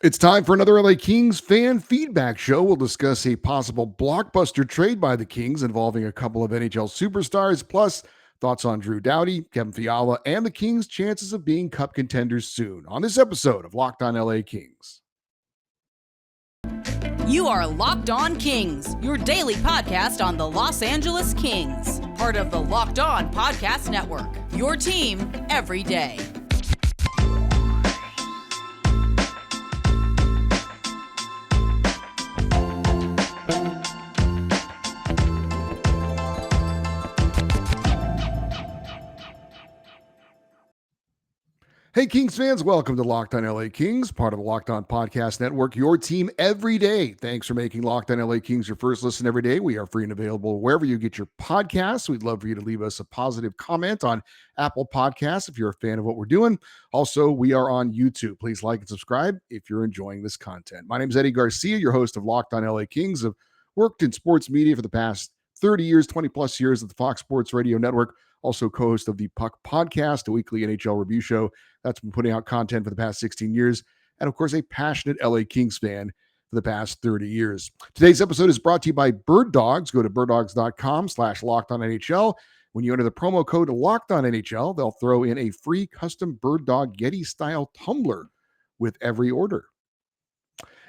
It's time for another LA Kings fan feedback show. We'll discuss a possible blockbuster trade by the Kings involving a couple of NHL superstars, plus thoughts on Drew Doughty, Kevin Fiala, and the Kings' chances of being cup contenders soon on this episode of Locked On LA Kings. You are Locked On Kings, your daily podcast on the Los Angeles Kings, part of the Locked On Podcast Network, your team every day. Hey, Kings fans, welcome to Locked On LA Kings, part of the Locked On Podcast Network, your team every day. Thanks for making Locked On LA Kings your first listen every day. We are free and available wherever you get your podcasts. We'd love for you to leave us a positive comment on Apple Podcasts if you're a fan of what we're doing. Also, we are on YouTube. Please like and subscribe if you're enjoying this content. My name is Eddie Garcia, your host of Locked On LA Kings. I've worked in sports media for the past 30 years, 20 plus years at the Fox Sports Radio Network. Also co-host of the Puck Podcast, a weekly NHL review show that's been putting out content for the past 16 years. And of course, a passionate LA Kings fan for the past 30 years. Today's episode is brought to you by Birddogs. Go to birddogs.com/LockedOnNHL. When you enter the promo code LockedOnNHL, they'll throw in a free custom Bird Dog Yeti-style tumbler with every order.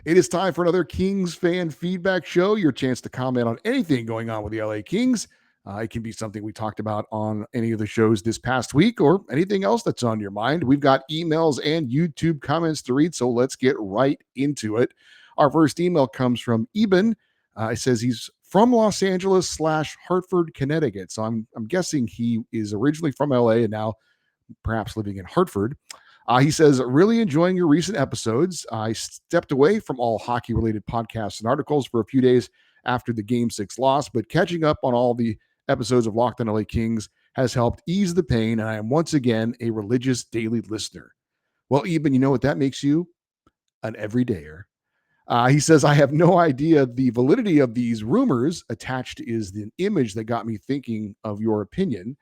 It is time for another Kings fan feedback show, your chance to comment on anything going on with the LA Kings. It can be something we talked about on any of the shows this past week or anything else that's on your mind. We've got emails and YouTube comments to read, so let's get right into it. Our first email comes from Eben. It says he's from Los Angeles / Hartford, Connecticut. So I'm guessing he is originally from LA and now perhaps living in Hartford. He says, really enjoying your recent episodes. I stepped away from all hockey-related podcasts and articles for a few days after the Game 6 loss, but catching up on all the episodes of Locked on LA Kings has helped ease the pain, and I am once again a religious daily listener. Well, Eben, you know what that makes you? An everydayer. He says, I have no idea the validity of these rumors. Attached is the image that got me thinking of your opinion.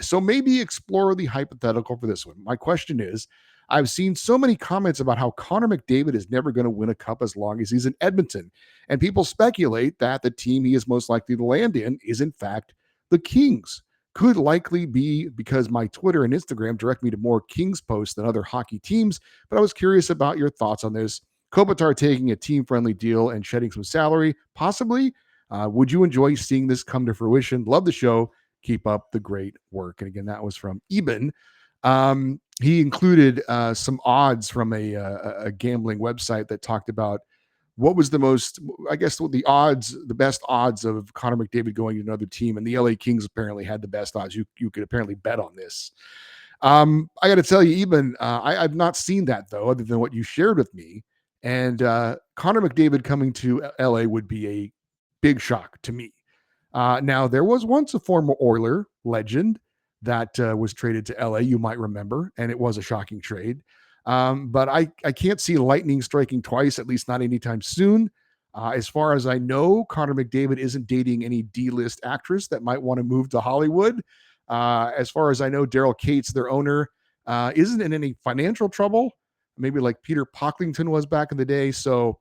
So maybe explore the hypothetical for this one. My question is, I've seen so many comments about how Connor McDavid is never going to win a cup as long as he's in Edmonton. And people speculate that the team he is most likely to land in is, in fact, the Kings. Could likely be because my Twitter and Instagram direct me to more Kings posts than other hockey teams. But I was curious about your thoughts on this. Kopitar taking a team-friendly deal and shedding some salary, possibly. Would you enjoy seeing this come to fruition? Love the show. Keep up the great work. And again, that was from Eben. He included some odds from a gambling website that talked about what was the most, I guess, the best odds of Connor McDavid going to another team. And the LA Kings apparently had the best odds. You could apparently bet on this. I got to tell you, Eben, I've not seen that, though, other than what you shared with me. And Connor McDavid coming to LA would be a big shock to me. Now, there was once a former Oiler legend that was traded to LA, you might remember, and it was a shocking trade. But I can't see Lightning striking twice, at least not anytime soon. As far as I know, Connor McDavid isn't dating any D-list actress that might want to move to Hollywood. As far as I know, Daryl Cates, their owner, isn't in any financial trouble, maybe like Peter Pocklington was back in the day. So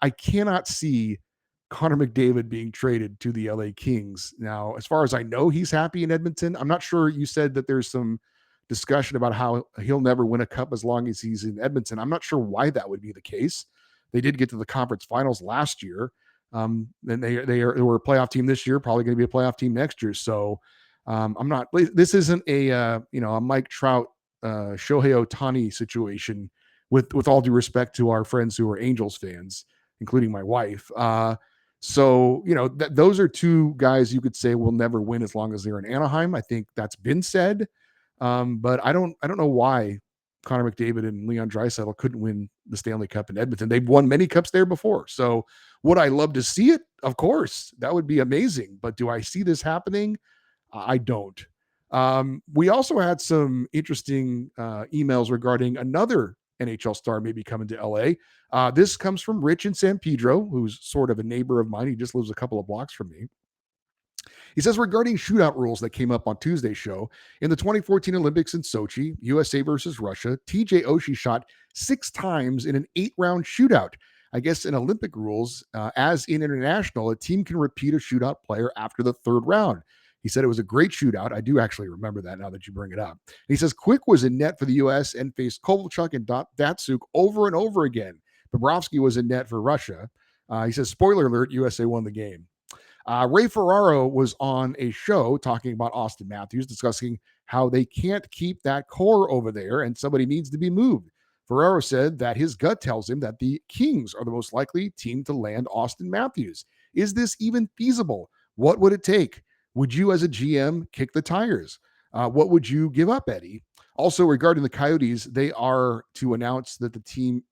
I cannot see Connor McDavid being traded to the LA Kings. Now, as far as I know, he's happy in Edmonton. I'm not sure. You said that there's some discussion about how he'll never win a cup as long as he's in Edmonton. I'm not sure why that would be the case. They did get to the conference finals last year. And they were a playoff team this year, probably going to be a playoff team next year. So I'm not, this isn't a Mike Trout, Shohei Ohtani situation with all due respect to our friends who are Angels fans, including my wife. So, those are two guys you could say will never win as long as they're in Anaheim. I think that's been said. But I don't know why Connor McDavid and Leon Draisaitl couldn't win the Stanley Cup in Edmonton. They've won many cups there before. So would I love to see it? Of course, that would be amazing. But do I see this happening? I don't. We also had some interesting emails regarding another NHL star maybe coming to LA. This comes from Rich in San Pedro, who's sort of a neighbor of mine. He just lives a couple of blocks from me. He says, regarding shootout rules that came up on Tuesday's show, in the 2014 Olympics in Sochi, USA versus Russia, TJ Oshie shot 6 times in an 8-round shootout. I guess in Olympic rules, as in international, a team can repeat a shootout player after the 3rd round. He said it was a great shootout. I do actually remember that now that you bring it up. And he says Quick was in net for the U.S. and faced Kovalchuk and Datsuk over and over again. Bobrovsky was in net for Russia. He says, spoiler alert, USA won the game. Ray Ferraro was on a show talking about Austin Matthews, discussing how they can't keep that core over there and somebody needs to be moved. Ferraro said that his gut tells him that the Kings are the most likely team to land Austin Matthews. Is this even feasible? What would it take? Would you, as a GM, kick the tires? What would you give up, Eddie? Also, regarding the Coyotes, they are to announce that the team,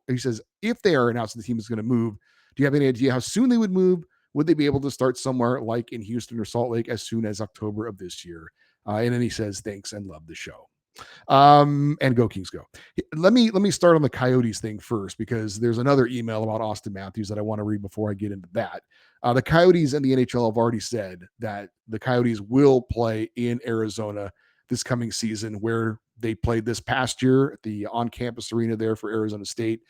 he says, if they are announced the team is going to move, do you have any idea how soon they would move? Would they be able to start somewhere like in Houston or Salt Lake as soon as October of this year? And then he says, thanks and love the show. And go Kings go. Let me start on the Coyotes thing first, because there's another email about Austin Matthews that I want to read before I get into that. The Coyotes and the NHL have already said that the Coyotes will play in Arizona this coming season, where they played this past year at the on-campus arena there for Arizona State.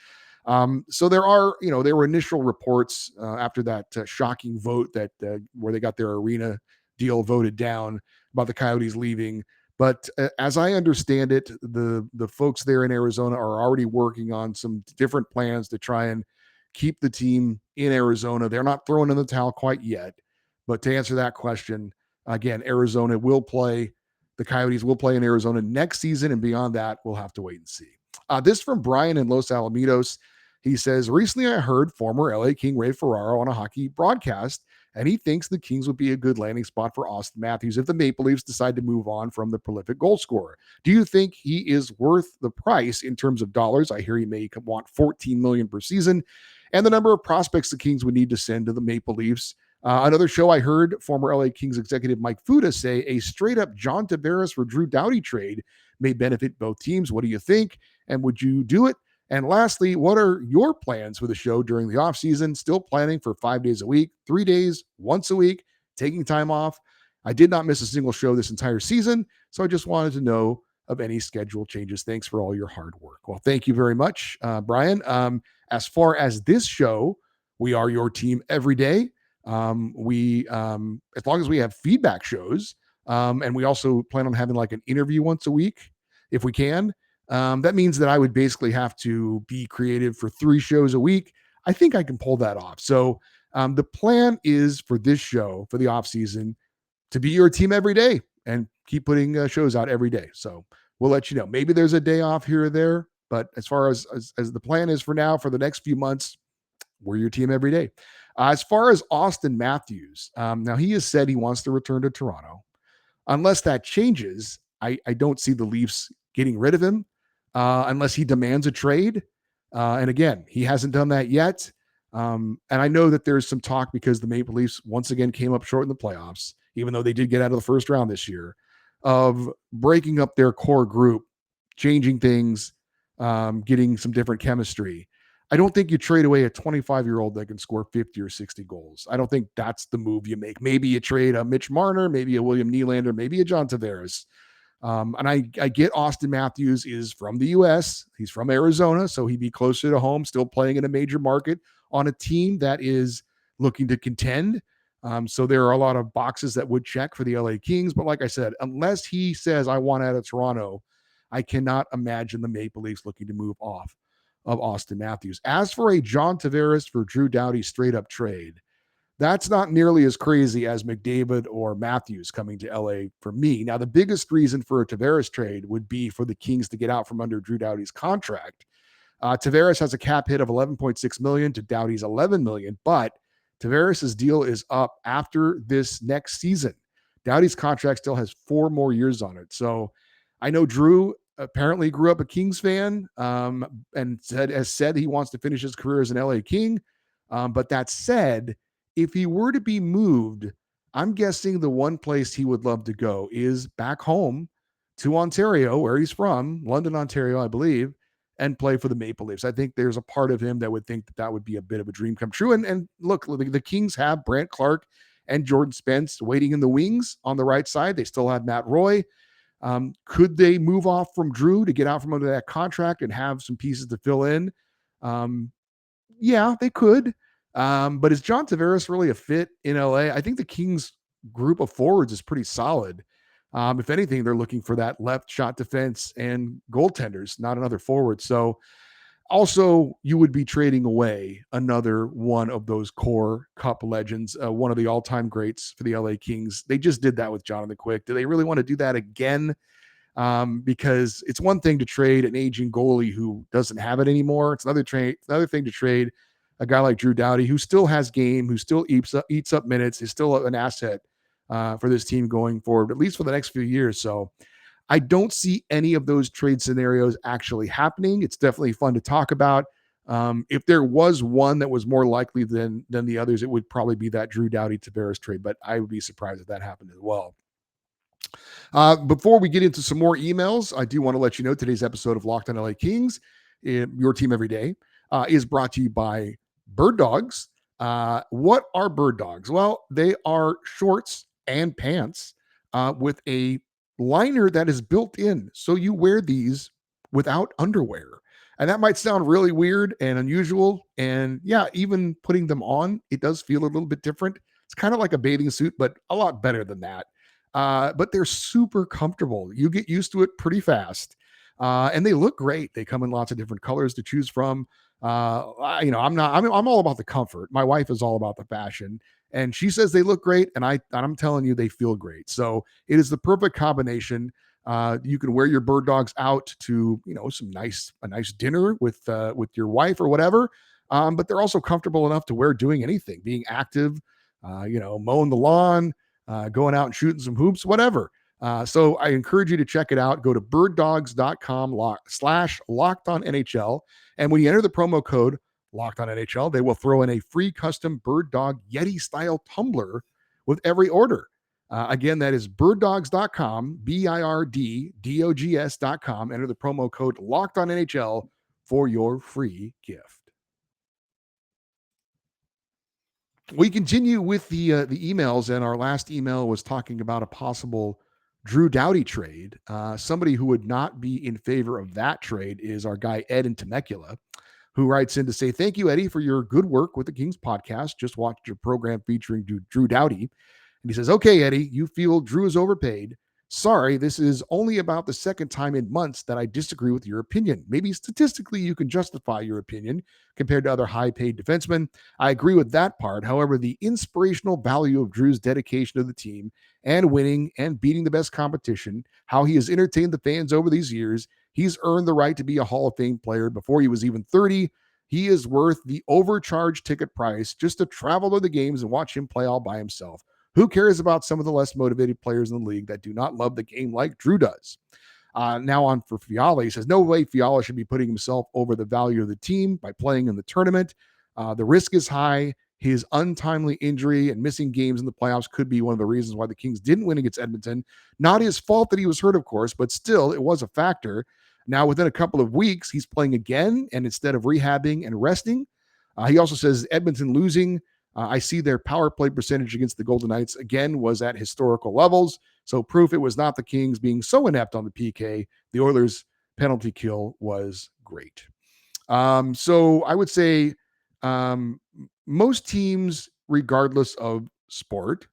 So there were initial reports after that shocking vote that where they got their arena deal voted down about the Coyotes leaving. But as I understand it, the folks there in Arizona are already working on some different plans to try and keep the team in Arizona. They're not throwing in the towel quite yet. But to answer that question, again, Arizona will play. The Coyotes will play in Arizona next season, and beyond that, we'll have to wait and see. This from Brian in Los Alamitos. He says, recently I heard former LA King Ray Ferraro on a hockey broadcast, and he thinks the Kings would be a good landing spot for Austin Matthews if the Maple Leafs decide to move on from the prolific goal scorer. Do you think he is worth the price in terms of dollars? I hear he may want $14 million per season, and the number of prospects the Kings would need to send to the Maple Leafs. Another show I heard former LA Kings executive Mike Fuda say a straight-up John Tavares for Drew Doughty trade may benefit both teams. What do you think? And would you do it? And lastly, what are your plans for the show during the offseason? Still planning for 5 days a week, 3 days, once a week, taking time off? I did not miss a single show this entire season, so I just wanted to know of any schedule changes. Thanks for all your hard work. Well, thank you very much, Brian. As far as this show, we are your team every day. As long as we have feedback shows, and we also plan on having like an interview once a week, if we can. That means that I would basically have to be creative for 3 shows a week. I think I can pull that off. So the plan is for this show, for the off season, to be your team every day and keep putting shows out every day. So we'll let you know. Maybe there's a day off here or there, but as far as the plan is for now, for the next few months, we're your team every day. As far as Austin Matthews, now he has said he wants to return to Toronto. Unless that changes, I don't see the Leafs getting rid of him unless he demands a trade. And again, he hasn't done that yet. And I know that there's some talk because the Maple Leafs once again came up short in the playoffs, even though they did get out of the first round this year, of breaking up their core group, changing things, getting some different chemistry. I don't think you trade away a 25-year-old that can score 50 or 60 goals. I don't think that's the move you make. Maybe you trade a Mitch Marner, maybe a William Nylander, maybe a John Tavares. And I get Austin Matthews is from the U.S. He's from Arizona, so he'd be closer to home, still playing in a major market on a team that is looking to contend. So there are a lot of boxes that would check for the LA Kings. But like I said, unless he says, I want out of Toronto, I cannot imagine the Maple Leafs looking to move off of Austin Matthews. As for a John Tavares for Drew Doughty straight up trade, that's not nearly as crazy as McDavid or Matthews coming to LA for me. Now, the biggest reason for a Tavares trade would be for the Kings to get out from under Drew Doughty's contract. Tavares has a cap hit of $11.6 million to Doughty's $11 million, but Tavares' deal is up after this next season. Doughty's contract still has 4 more years on it. So I know Drew apparently grew up a Kings fan and has said he wants to finish his career as an LA King. But that said, if he were to be moved, I'm guessing the one place he would love to go is back home to Ontario, where he's from, London, Ontario, I believe, and play for the Maple Leafs. I think there's a part of him that would think that would be a bit of a dream come true. And look, the Kings have Brant Clark and Jordan Spence waiting in the wings on the right side. They still have Matt Roy. Could they move off from Drew to get out from under that contract and have some pieces to fill in? Um, yeah, they could. But is John Tavares really a fit in LA? I think the Kings group of forwards is pretty solid. If anything, they're looking for that left shot defense and goaltenders, not another forward. So also, you would be trading away another one of those core Cup legends, one of the all-time greats for the LA Kings. They just did that with Jonathan Quick. Do they really want to do that again? Because it's one thing to trade an aging goalie who doesn't have it anymore. It's another thing to trade a guy like Drew Doughty, who still has game, who still eats up minutes, is still an asset for this team going forward, at least for the next few years. So I don't see any of those trade scenarios actually happening. It's definitely fun to talk about. If there was one that was more likely than the others, it would probably be that Drew Doughty Tavares trade, but I would be surprised if that happened as well. Before we get into some more emails, I do want to let you know today's episode of Locked on LA Kings, your team every day, is brought to you by Birddogs. What are Birddogs? Well, they are shorts and pants with a liner that is built in. So you wear these without underwear. And that might sound really weird and unusual. And yeah, even putting them on, it does feel a little bit different. It's kind of like a bathing suit, but a lot better than that. But they're super comfortable. You get used to it pretty fast. And they look great. They come in lots of different colors to choose from. I'm all about the comfort. My wife is all about the fashion, and she says they look great. And I'm telling you, they feel great. So it is the perfect combination. You can wear your Birddogs out to, a nice dinner with your wife or whatever. But they're also comfortable enough to wear doing anything, being active, mowing the lawn, going out and shooting some hoops, whatever. So I encourage you to check it out. Go to birddogs.com/lockedonnhl. And when you enter the promo code LockedOnNHL, they will throw in a free custom Birddog Yeti style tumbler with every order. Again, that is birddogs.com, birddogs.com. Enter the promo code LockedOnNHL for your free gift. We continue with the emails, and our last email was talking about a possible Drew Doughty trade. Somebody who would not be in favor of that trade is our guy Ed in Temecula, who writes in to say, "Thank you, Eddie, for your good work with the Kings podcast. Just watched your program featuring Drew Doughty." And he says, "Okay, Eddie, you feel Drew is overpaid. Sorry, this is only about the second time in months that I disagree with your opinion. Maybe statistically you can justify your opinion compared to other high-paid defensemen. I agree with that part. However, the inspirational value of Drew's dedication to the team and winning and beating the best competition, how he has entertained the fans over these years, he's earned the right to be a Hall of Fame player before he was even 30. He is worth the overcharged ticket price just to travel to the games and watch him play all by himself. Who cares about some of the less motivated players in the league that do not love the game like Drew does?" Now on for Fiala. He says, "No way Fiala should be putting himself over the value of the team by playing in the tournament. The risk is high. His untimely injury and missing games in the playoffs could be one of the reasons why the Kings didn't win against Edmonton. Not his fault that he was hurt, of course, but still, it was a factor. Now, within a couple of weeks, he's playing again, and instead of rehabbing and resting." He also says, "Edmonton losing. I see their power play percentage against the Golden Knights again was at historical levels. So proof it was not the Kings being so inept on the PK. The Oilers' penalty kill was great." So I would say most teams, regardless of sport,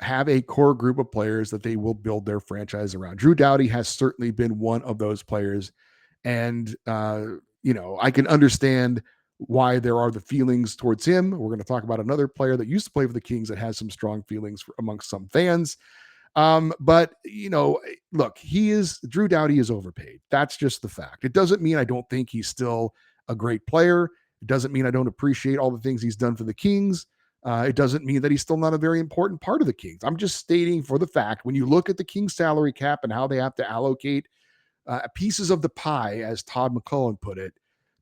have a core group of players that they will build their franchise around. Drew Doughty has certainly been one of those players. And, I can understand why there are the feelings towards him. We're going to talk about another player that used to play for the Kings that has some strong feelings amongst some fans. But look, Drew Doughty is overpaid. That's just the fact. It doesn't mean I don't think he's still a great player. It doesn't mean I don't appreciate all the things he's done for the Kings. It doesn't mean that he's still not a very important part of the Kings. I'm just stating for the fact, when you look at the Kings salary cap and how they have to allocate pieces of the pie, as Todd McClellan put it,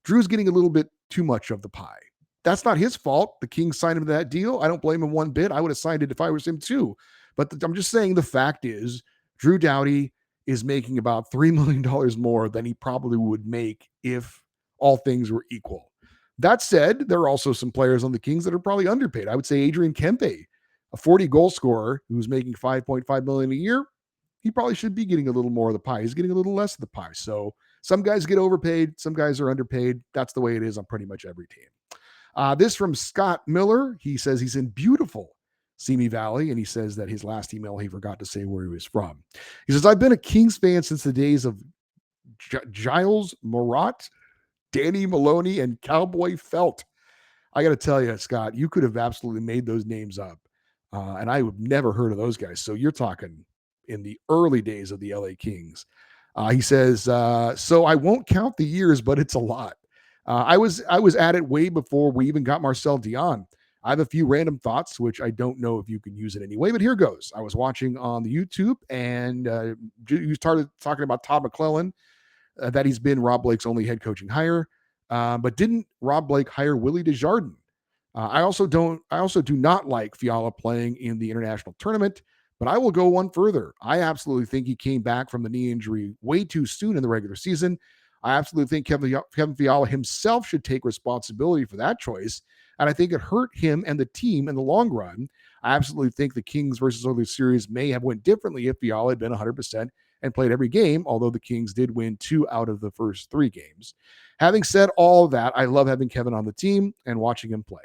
Drew's getting a little bit too much of the pie. That's not his fault. The Kings signed him to that deal. I don't blame him one bit. I would have signed it if I was him too. But I'm just saying the fact is Drew Doughty is making about $3 million more than he probably would make if all things were equal. That said, there are also some players on the Kings that are probably underpaid. I would say Adrian Kempe, a 40 goal scorer who's making $5.5 million a year. he probably should be getting a little more of the pie. He's getting a little less of the pie. So some guys get overpaid, some guys are underpaid. That's the way it is on pretty much every team. This from Scott Miller. He says he's in beautiful Simi Valley, and he says that his last email, he forgot to say where he was from. He says, I've been a Kings fan since the days of Giles Murat, Danny Maloney, and Cowboy Felt. I got to tell you, Scott, you could have absolutely made those names up. And I have never heard of those guys. So you're talking in the early days of the LA Kings. He says, so I won't count the years, but it's a lot. I was at it way before we even got Marcel Dion. I have a few random thoughts, which I don't know if you can use in any way, but here goes. I was watching on the YouTube, and you started talking about Todd McClellan, that he's been Rob Blake's only head coaching hire. But didn't Rob Blake hire Willie Desjardins? I also do not like Fiala playing in the international tournament, but I will go one further. I absolutely think he came back from the knee injury way too soon in the regular season. I absolutely think Kevin Fiala himself should take responsibility for that choice, and I think it hurt him and the team in the long run. I absolutely think the Kings versus Oilers series may have went differently if Fiala had been 100% and played every game, although the Kings did win 2 out of the first 3 games. Having said all that, I love having Kevin on the team and watching him play.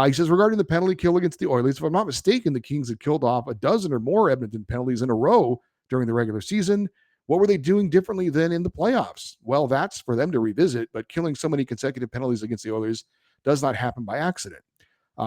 He says, regarding the penalty kill against the Oilers, if I'm not mistaken, the Kings had killed off a dozen or more Edmonton penalties in a row during the regular season. What were they doing differently than in the playoffs? Well, that's for them to revisit, but killing so many consecutive penalties against the Oilers does not happen by accident.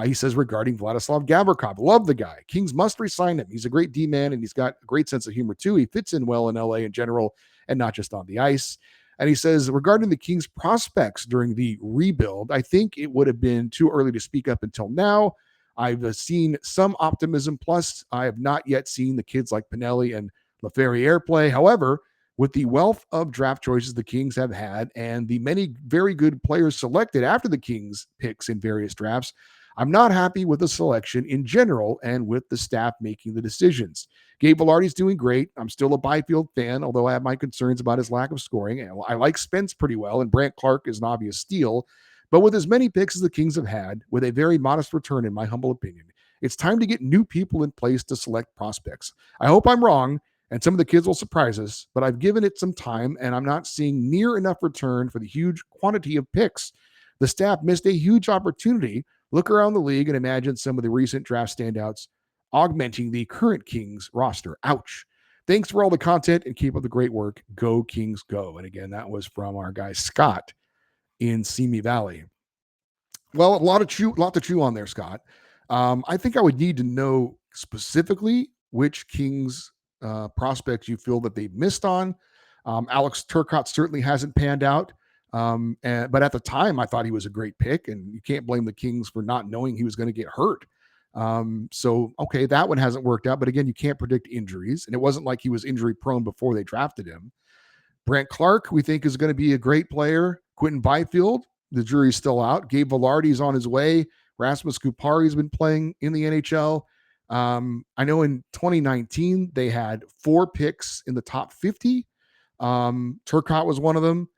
He says, regarding Vladislav Gavrikov, love the guy. Kings must re-sign him. He's a great D-man, and he's got a great sense of humor, too. He fits in well in LA in general and not just on the ice. And he says, regarding the Kings' prospects during the rebuild, I think it would have been too early to speak up until now. I've seen some optimism. Plus, I have not yet seen the kids like Pinelli and LaFerriere play. However, with the wealth of draft choices the Kings have had and the many very good players selected after the Kings picks in various drafts, I'm not happy with the selection in general and with the staff making the decisions. Gabe Vilardi's doing great. I'm still a Byfield fan, although I have my concerns about his lack of scoring. I like Spence pretty well, and Brandt Clark is an obvious steal. But with as many picks as the Kings have had, with a very modest return, in my humble opinion, it's time to get new people in place to select prospects. I hope I'm wrong, and some of the kids will surprise us, but I've given it some time, and I'm not seeing near enough return for the huge quantity of picks. The staff missed a huge opportunity. Look around the league and imagine some of the recent draft standouts augmenting the current Kings roster. Ouch. Thanks for all the content and keep up the great work. Go Kings, go. And again, that was from our guy Scott in Simi Valley. Well, a lot to chew on there, Scott. I think I would need to know specifically which Kings prospects you feel that they've missed on. Alex Turcotte certainly hasn't panned out. But at the time, I thought he was a great pick, and you can't blame the Kings for not knowing he was going to get hurt. So, okay, that one hasn't worked out. But again, you can't predict injuries, and it wasn't like he was injury prone before they drafted him. Brandt Clark, we think, is going to be a great player. Quentin Byfield, the jury's still out. Gabe Vilardi's on his way. Rasmus Kupari's been playing in the NHL. I know in 2019, they had 4 picks in the top 50. Turcotte was one of them.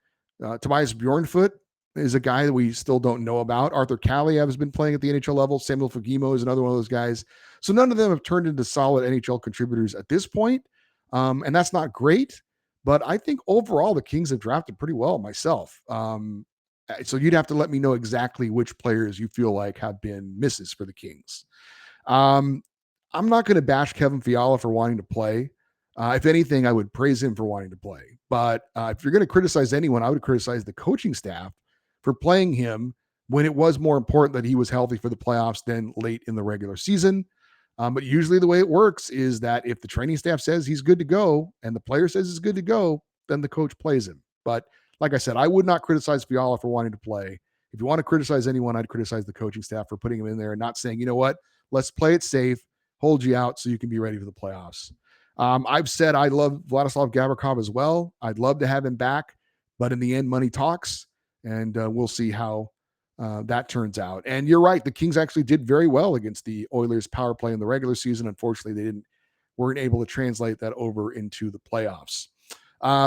Tobias Bjornfoot is a guy that we still don't know about. Arthur Kaliev has been playing at the NHL level. Samuel Fagimo is another one of those guys. So none of them have turned into solid NHL contributors at this point. And that's not great. But I think overall the Kings have drafted pretty well myself. So you'd have to let me know exactly which players you feel like have been misses for the Kings. I'm not going to bash Kevin Fiala for wanting to play. If anything, I would praise him for wanting to play. But if you're going to criticize anyone, I would criticize the coaching staff for playing him when it was more important that he was healthy for the playoffs than late in the regular season. But usually the way it works is that if the training staff says he's good to go and the player says he's good to go, then the coach plays him. But like I said, I would not criticize Fiala for wanting to play. If you want to criticize anyone, I'd criticize the coaching staff for putting him in there and not saying, you know what, let's play it safe, hold you out so you can be ready for the playoffs. I've said I love Vladislav Gavrikov as well. I'd love to have him back, but in the end, money talks, and we'll see how that turns out. And you're right, the Kings actually did very well against the Oilers' power play in the regular season. Unfortunately, they weren't able to translate that over into the playoffs.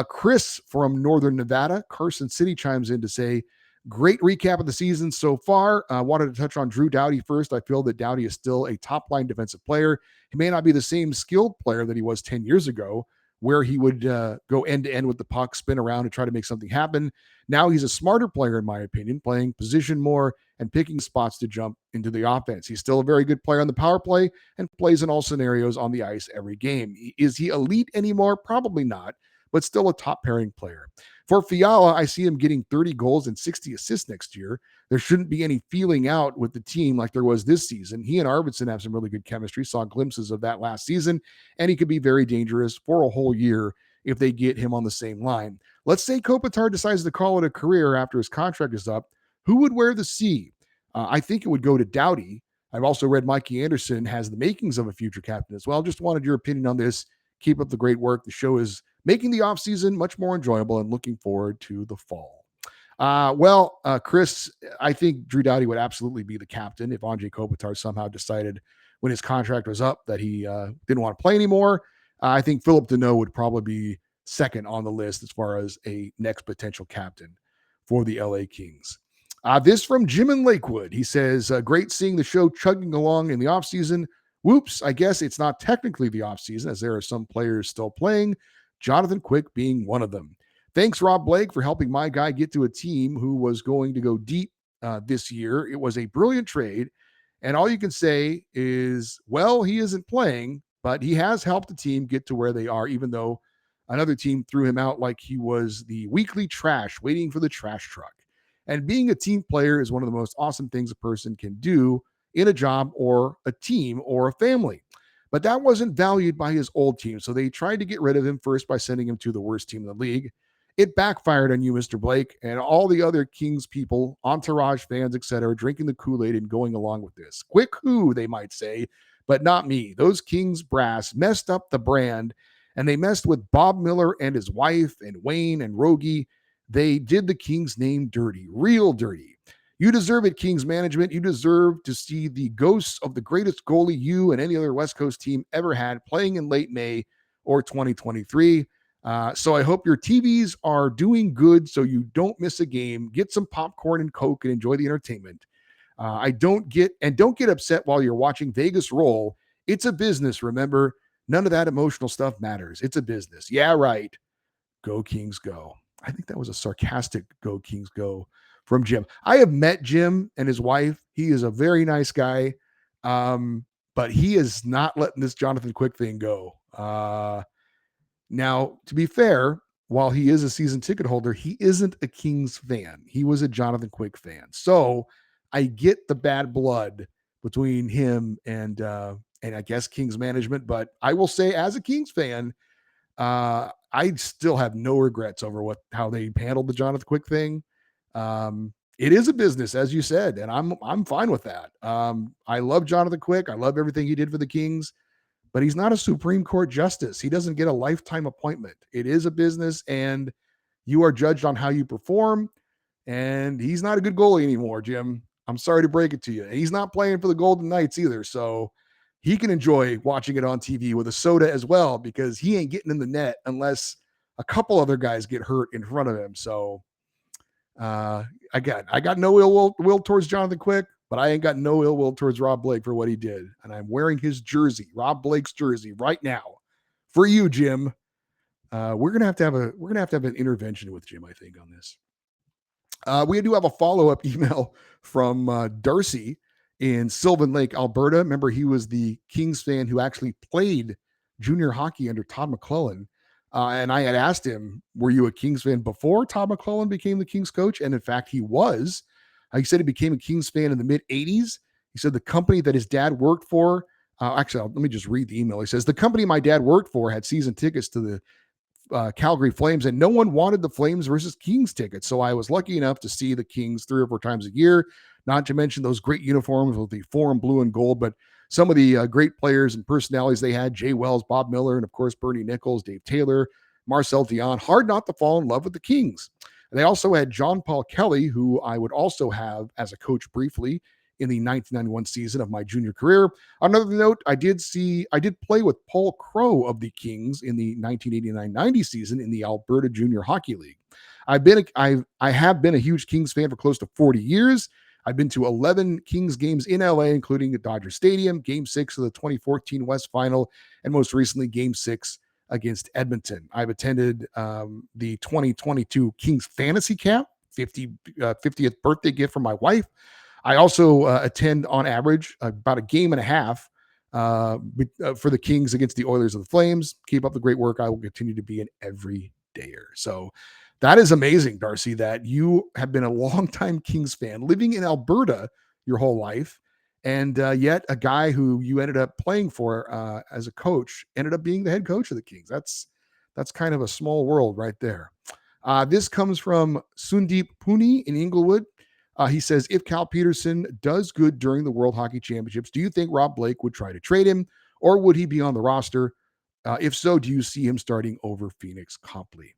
Chris from Northern Nevada, Carson City, chimes in to say, great recap of the season so far. I wanted to touch on Drew Doughty first. I feel that Doughty is still a top-line defensive player. He may not be the same skilled player that he was 10 years ago, where he would go end to end with the puck, spin around and try to make something happen. Now he's a smarter player, in my opinion, playing position more and picking spots to jump into the offense. He's still a very good player on the power play and plays in all scenarios on the ice every game. Is he elite anymore? Probably not, but still a top pairing player. For Fiala, I see him getting 30 goals and 60 assists next year. There shouldn't be any feeling out with the team like there was this season. He and Arvidsson have some really good chemistry. Saw glimpses of that last season, and he could be very dangerous for a whole year if they get him on the same line. Let's say Kopitar decides to call it a career after his contract is up. Who would wear the C? I think it would go to Doughty. I've also read Mikey Anderson has the makings of a future captain as well. Just wanted your opinion on this. Keep up the great work. The show is making the offseason much more enjoyable and looking forward to the fall. Chris, I think Drew Doughty would absolutely be the captain if Andrei Kopitar somehow decided when his contract was up that he didn't want to play anymore. I think Philip Deneau would probably be second on the list as far as a next potential captain for the LA Kings. This from Jim in Lakewood. He says, great seeing the show chugging along in the offseason. Whoops, I guess it's not technically the offseason as there are some players still playing, Jonathan Quick being one of them. Thanks, Rob Blake, for helping my guy get to a team who was going to go deep this year. It was a brilliant trade. And all you can say is, well, he isn't playing, but he has helped the team get to where they are, even though another team threw him out like he was the weekly trash waiting for the trash truck. And being a team player is one of the most awesome things a person can do in a job or a team or a family. But that wasn't valued by his old team, so they tried to get rid of him first by sending him to the worst team in the league. It backfired on you, Mr. Blake, and all the other Kings people, entourage fans, etc., drinking the Kool-Aid and going along with this. Quick who, they might say, but not me. Those Kings brass messed up the brand, and they messed with Bob Miller and his wife and Wayne and Rogie. They did the Kings name dirty, real dirty. You deserve it, Kings management. You deserve to see the ghosts of the greatest goalie you and any other West Coast team ever had playing in late May or 2023. So I hope your TVs are doing good so you don't miss a game. Get some popcorn and Coke and enjoy the entertainment. Don't get upset while you're watching Vegas roll. It's a business, remember. None of that emotional stuff matters. It's a business. Yeah, right. Go Kings, go. I think that was a sarcastic go Kings, go from Jim. I have met Jim and his wife. He is a very nice guy, but he is not letting this Jonathan Quick thing go. Now, to be fair, while he is a season ticket holder, he isn't a Kings fan. He was a Jonathan Quick fan. So I get the bad blood between him and I guess Kings management. But I will say, as a Kings fan, I still have no regrets over how they handled the Jonathan Quick thing. It is a business, as you said, and I'm fine with that. I love Jonathan Quick. I love everything he did for the Kings. But he's not a Supreme Court justice. He doesn't get a lifetime appointment. It is a business, and you are judged on how you perform. And he's not a good goalie anymore, Jim. I'm sorry to break it to you. And he's not playing for the Golden Knights either. So he can enjoy watching it on TV with a soda as well, because he ain't getting in the net unless a couple other guys get hurt in front of him. So I got no ill will towards Jonathan Quick, but I ain't got no ill will towards Rob Blake for what he did. And I'm wearing his jersey, Rob Blake's jersey, right now for you, Jim. We're gonna have to have an intervention with Jim, I think, on this. We do have a follow-up email from Darcy in Sylvan Lake, Alberta. Remember, he was the Kings fan who actually played junior hockey under Todd McClellan. And I had asked him, were you a Kings fan before Todd McClellan became the Kings coach? And in fact, he was. He said he became a Kings fan in the mid-'80s. He said the company that his dad worked for, let me just read the email. He says, the company my dad worked for had season tickets to the Calgary Flames, and no one wanted the Flames versus Kings tickets. So I was lucky enough to see the Kings 3 or 4 times a year, not to mention those great uniforms with the forum blue and gold, but some of the great players and personalities they had, Jay Wells, Bob Miller, and of course, Bernie Nichols, Dave Taylor, Marcel Dion. Hard not to fall in love with the Kings. They also had John Paul Kelly, who I would also have as a coach briefly in the 1991 season of my junior career. On another note, I did play with Paul Crow of the Kings in the 1989-90 season in the Alberta Junior Hockey League. I have been a huge Kings fan for close to 40 years. I've been to 11 Kings games in LA, including at Dodger Stadium, Game 6 of the 2014 West Final, and most recently Game 6 against Edmonton. I've attended the 2022 Kings Fantasy Camp, 50th birthday gift from my wife. I also attend on average about a game and a half for the Kings against the Oilers of the Flames. Keep up the great work. I will continue to be an everydayer. So that is amazing, Darcy, that you have been a longtime Kings fan living in Alberta your whole life. And yet a guy who you ended up playing for as a coach ended up being the head coach of the Kings. That's kind of a small world right there. This comes from Sundeep Puni in Inglewood. He says, if Cal Peterson does good during the World Hockey Championships, do you think Rob Blake would try to trade him, or would he be on the roster? If so, do you see him starting over Phoenix Copley?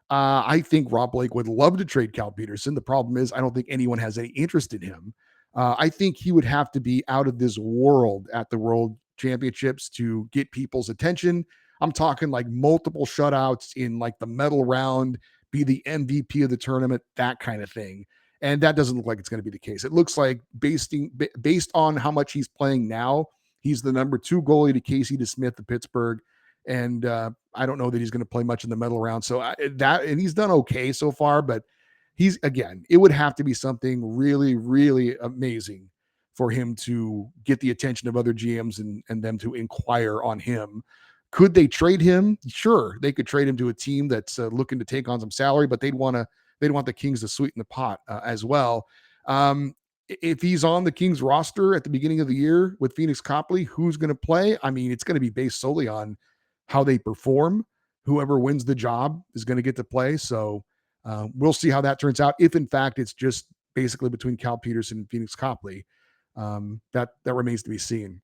I think Rob Blake would love to trade Cal Peterson. The problem is I don't think anyone has any interest in him. I think he would have to be out of this world at the World Championships to get people's attention. I'm talking like multiple shutouts in like the medal round, be the MVP of the tournament, that kind of thing. And that doesn't look like it's going to be the case. It looks like based on how much he's playing now, he's the number 2 goalie to Casey DeSmith of Pittsburgh. And I don't know that he's going to play much in the medal round. So and he's done okay so far, but it would have to be something really, really amazing for him to get the attention of other GMs and them to inquire on him. Could they trade him? Sure, they could trade him to a team that's looking to take on some salary, but they'd want the Kings to sweeten the pot as well. If he's on the Kings roster at the beginning of the year with Phoenix Copley, who's going to play? I mean, it's going to be based solely on how they perform. Whoever wins the job is going to get to play. So we'll see how that turns out. If in fact it's just basically between Cal Peterson and Phoenix Copley, that remains to be seen.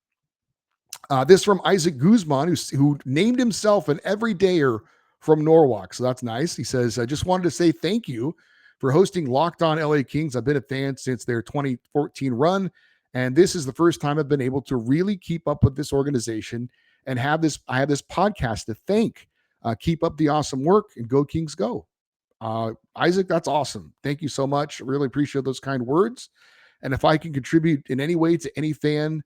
This from Isaac Guzman, who named himself an everydayer from Norwalk. So that's nice. He says, I just wanted to say thank you for hosting Locked On LA Kings. I've been a fan since their 2014 run, and this is the first time I've been able to really keep up with this organization and I have this podcast to thank. Keep up the awesome work and go Kings go. Isaac, that's awesome. Thank you so much. Really appreciate those kind words. And if I can contribute in any way to any fan,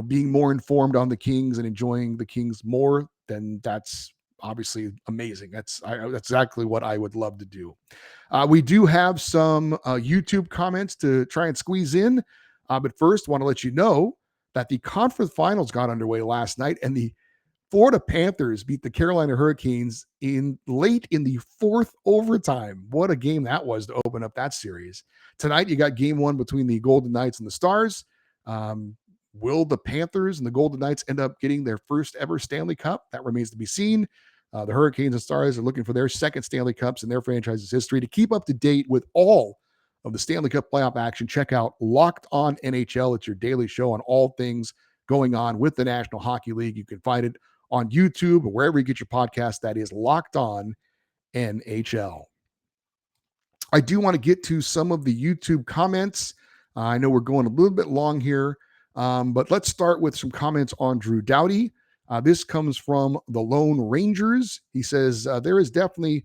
being more informed on the Kings and enjoying the Kings more, then that's obviously amazing. That's exactly what I would love to do. We do have some YouTube comments to try and squeeze in. But first, want to let you know that the conference finals got underway last night, and the Florida Panthers beat the Carolina Hurricanes late in the 4th overtime. What a game that was to open up that series. Tonight, you got game 1 between the Golden Knights and the Stars. Will the Panthers and the Golden Knights end up getting their first ever Stanley Cup? That remains to be seen. The Hurricanes and Stars are looking for their second Stanley Cups in their franchise's history. To keep up to date with all of the Stanley Cup playoff action, check out Locked On NHL. It's your daily show on all things going on with the National Hockey League. You can find it on YouTube or wherever you get your podcast. That is Locked On NHL. I do want to get to some of the YouTube comments. I know we're going a little bit long here, but let's start with some comments on Drew Doughty. This comes from the Lone Rangers. He says there is definitely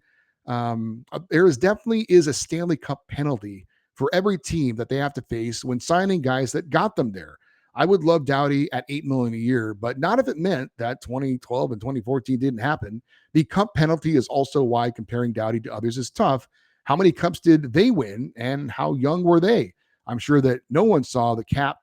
a Stanley Cup penalty for every team that they have to face when signing guys that got them there. I would love Doughty at $8 million a year, but not if it meant that 2012 and 2014 didn't happen. The cup penalty is also why comparing Doughty to others is tough. How many cups did they win, and how young were they? I'm sure that no one saw the cap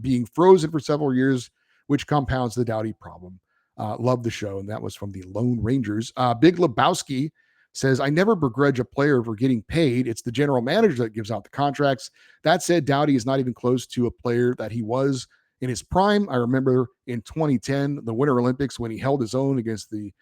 being frozen for several years, which compounds the Doughty problem. Love the show, and that was from the Lone Rangers. Big Lebowski says, I never begrudge a player for getting paid. It's the general manager that gives out the contracts. That said, Doughty is not even close to a player that he was in his prime. I remember in 2010, the Winter Olympics, when he held his own against a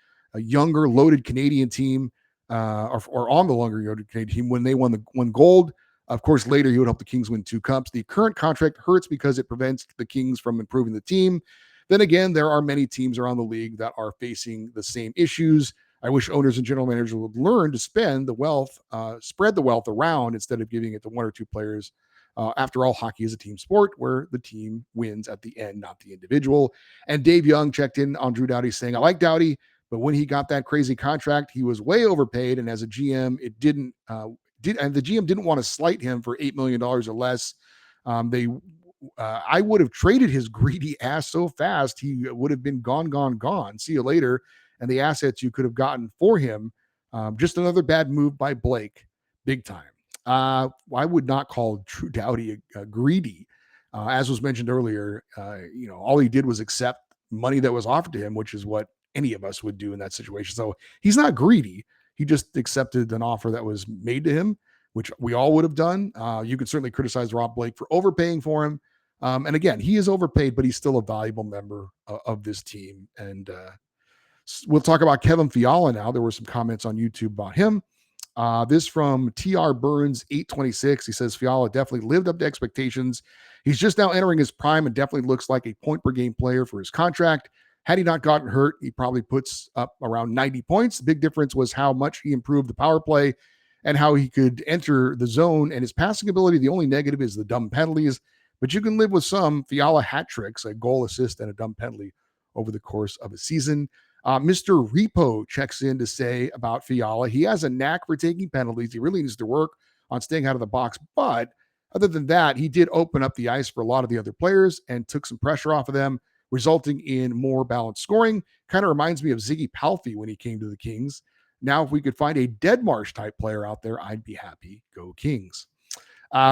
younger, loaded Canadian team, or on the longer loaded Canadian team, when they won gold. Of course, later he would help the Kings win 2 cups. The current contract hurts because it prevents the Kings from improving the team. Then again, there are many teams around the league that are facing the same issues. I wish owners and general managers would learn to spread the wealth around instead of giving it to 1 or 2 players. After all, hockey is a team sport where the team wins at the end, not the individual. And Dave Young checked in on Drew Doughty saying, I like Doughty, but when he got that crazy contract, he was way overpaid. And as a GM, and the GM didn't want to slight him for $8 million or less. I would have traded his greedy ass so fast, he would have been gone. See you later. and the assets you could have gotten for him. Just another bad move by Blake, big time. I would not call Drew Doughty greedy. As was mentioned earlier, all he did was accept money that was offered to him, which is what any of us would do in that situation. So he's not greedy. He just accepted an offer that was made to him, which we all would have done. You could certainly criticize Rob Blake for overpaying for him. And again, he is overpaid, but he's still a valuable member of this team. And we'll talk about Kevin Fiala now. There were some comments on YouTube about him. This from TR Burns 826. He says Fiala definitely lived up to expectations. He's just now entering his prime and definitely looks like a point per game player for his contract. Had he not gotten hurt, he probably puts up around 90 points. The big difference was how much he improved the power play and how he could enter the zone. And his passing ability, the only negative is the dumb penalties, but you can live with some. Fiala hat tricks, a goal, assist, and a dumb penalty over the course of a season. Mr. Repo checks in to say about Fiala, he has a knack for taking penalties. He really needs to work on staying out of the box. But other than that, he did open up the ice for a lot of the other players and took some pressure off of them, resulting in more balanced scoring. Kind of reminds me of Ziggy Palffy when he came to the Kings. Now, if we could find a Deadmarsh type player out there, I'd be happy. Go Kings.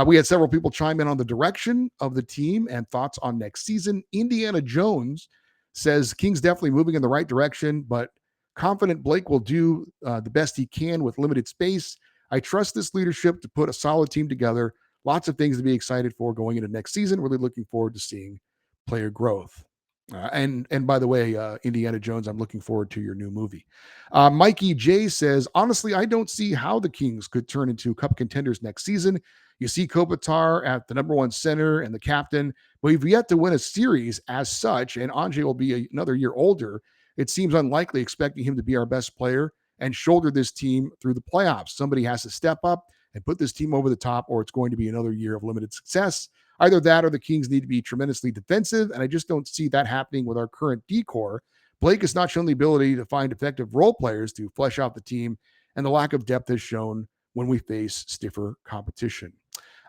We had several people chime in on the direction of the team and thoughts on next season. Indiana Jones says Kings definitely moving in the right direction, but confident Blake will do the best he can with limited space. I trust this leadership to put a solid team together. Lots of things to be excited for going into next season. Really looking forward to seeing player growth. And by the way, Indiana Jones, I'm looking forward to your new movie. Mikey J says, honestly, I don't see how the Kings could turn into cup contenders next season. You see Kopitar at the number one center and the captain, but we've yet to win a series as such, and Anže will be another year older. It seems unlikely expecting him to be our best player and shoulder this team through the playoffs. Somebody has to step up and put this team over the top, or it's going to be another year of limited success. Either that or the Kings need to be tremendously defensive, and I just don't see that happening with our current decor. Blake has not shown the ability to find effective role players to flesh out the team, and the lack of depth is shown when we face stiffer competition.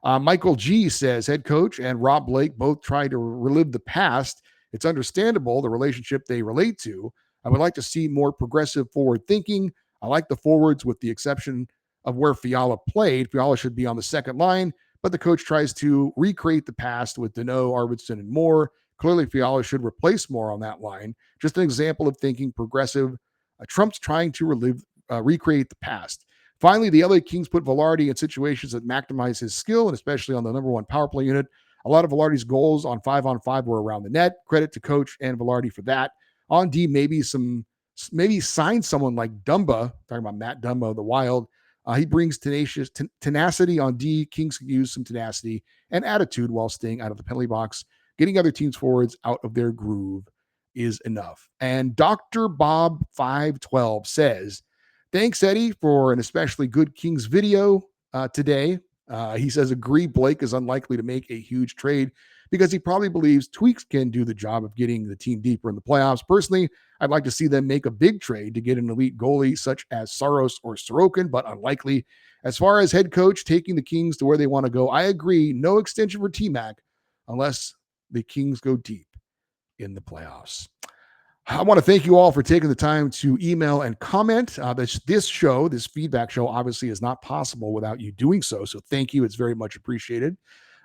Michael G says, head coach and Rob Blake both try to relive the past. It's understandable, the relationship they relate to. I would like to see more progressive forward thinking. I like the forwards with the exception of where Fiala played. Fiala should be on the second line, but the coach tries to recreate the past with Deneau, Arvidsson, and Moore. Clearly, Fiala should replace Moore on that line. Just an example of thinking progressive. Trump's trying to recreate the past. Finally, the LA Kings put Velarde in situations that maximize his skill, and especially on the number one power play unit. A lot of Velarde's goals on 5-on-5 were around the net. Credit to coach and Velarde for that. On D, maybe sign someone like Dumba, talking about Matt Dumba of the Wild. He brings tenacity on D. Kings can use some tenacity and attitude while staying out of the penalty box. Getting other teams forwards out of their groove is enough. And Dr. Bob 512 says, thanks, Eddie, for an especially good Kings video today. He says, agree, Blake is unlikely to make a huge trade because he probably believes tweaks can do the job of getting the team deeper in the playoffs. Personally, I'd like to see them make a big trade to get an elite goalie such as Saros or Sorokin, but unlikely. As far as head coach taking the Kings to where they want to go, I agree. No extension for T-Mac unless the Kings go deep in the playoffs. I want to thank you all for taking the time to email and comment. This feedback show obviously is not possible without you doing so. So thank you. It's very much appreciated.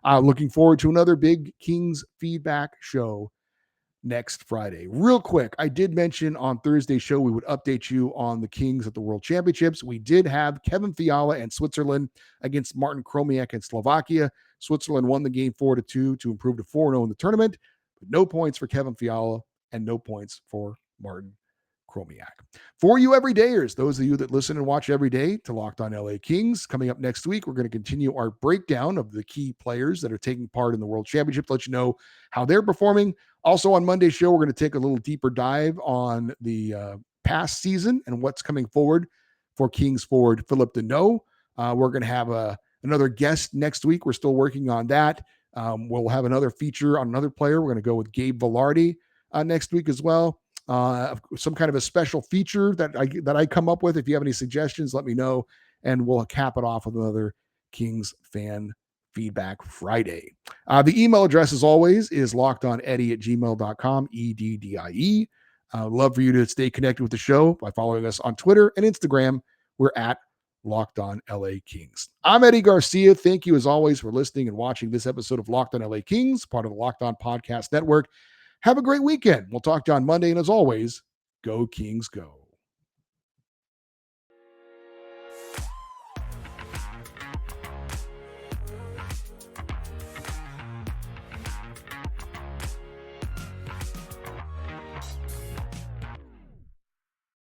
Looking forward to another big Kings feedback show next Friday. Real quick, I did mention on Thursday's show we would update you on the Kings at the World Championships. We did have Kevin Fiala and Switzerland against Martin Kromiak and Slovakia. Switzerland won the game 4-2 to improve to 4-0 in the tournament, but no points for Kevin Fiala and no points for Martin Kromiak. For you everydayers, those of you that listen and watch every day to Locked On LA Kings, coming up next week, we're going to continue our breakdown of the key players that are taking part in the World Championship, let you know how they're performing. Also on Monday's show, we're going to take a little deeper dive on the past season and what's coming forward for Kings forward Philip Deneau. We're going to have another guest next week. We're still working on that. We'll have another feature on another player. We're going to go with Gabe Velarde next week as well. Some kind of a special feature that I come up with. If you have any suggestions, let me know, and we'll cap it off with another Kings fan feedback Friday. The email address, as always, is lockedoneddie@gmail.com, EDDIE. Love for you to stay connected with the show by following us on Twitter and Instagram. We're at Locked On LA Kings. I'm Eddie Garcia. Thank you, as always, for listening and watching this episode of Locked On LA Kings, part of the Locked On Podcast Network. Have a great weekend. We'll talk to you on Monday. And as always, go Kings, go.